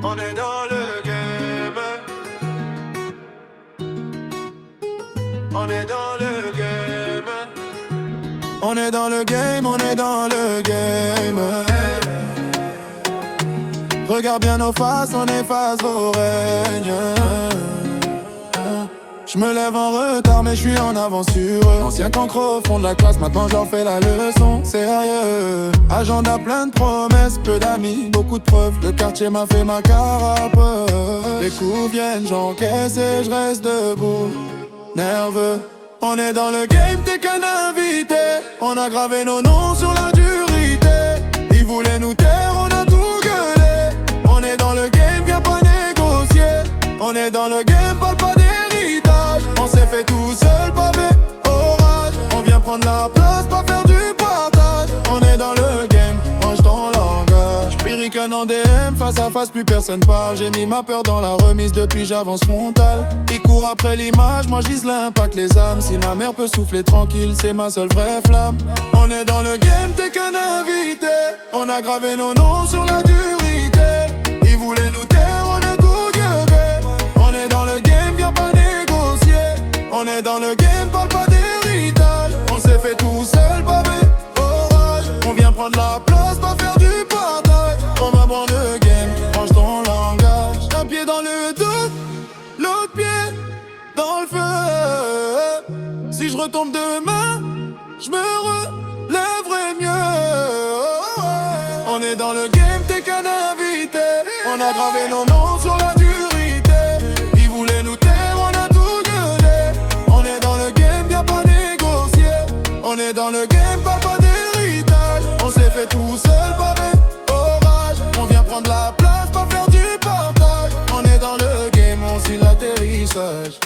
On est dans le game. On est dans le game. On est dans le game, on est dans le game. Regarde bien nos faces, on efface vos règnes. Je me lève en retard mais je suis en avance sur eux. Ancien cancre au fond de la classe, maintenant j'en fais la leçon. Sérieux, agenda plein de promesses, peu d'amis, beaucoup de preuves. Le quartier m'a fait ma carape. Les coups viennent, j'encaisse et je reste debout, nerveux. On est dans le game, t'es qu'un invité. On a gravé nos noms sur la durité. Ils voulaient nous taire, on a tout gueulé. On est dans le game, viens pas négocier. On est dans le game, parle pas d'héritage. On s'est fait tout seul, pavé, orage. On vient prendre la place, pas faire du partage. On est dans le game, range ton langage. J'pirrique un en DM, face à face, plus personne parle. J'ai mis ma peur dans la remise, depuis j'avance frontal. Ils courent après l'image, moi j'vise l'impact, les âmes. Si ma mère peut souffler tranquille, c'est ma seule vraie flamme. On est dans le game, t'es qu'un invité. On a gravé nos noms sur la durité. Ils voulaient nous taire, on a tout gueulé. On est dans le game, viens pas négocier. On est dans le game, parle pas d'héritage. On s'est fait tout seul, pavé, orage. On vient prendre la place, pas faire du partage. On va prendre le game, range ton langage. Un pied dans le doute, l'autre pied dans le feu. Si je retombe demain, je me relèverai mieux. On est dans le game, t'es qu'un invité. On a gravé nos noms sur la durité. Ils voulaient nous taire, on a tout gueulé. On est dans le game, viens pas négocier. On est dans le game, pas d'héritage. On s'est fait tout seul, pavé, orage. On vient prendre la place, pas faire du partage. On est dans le game, on suit l'atterrissage.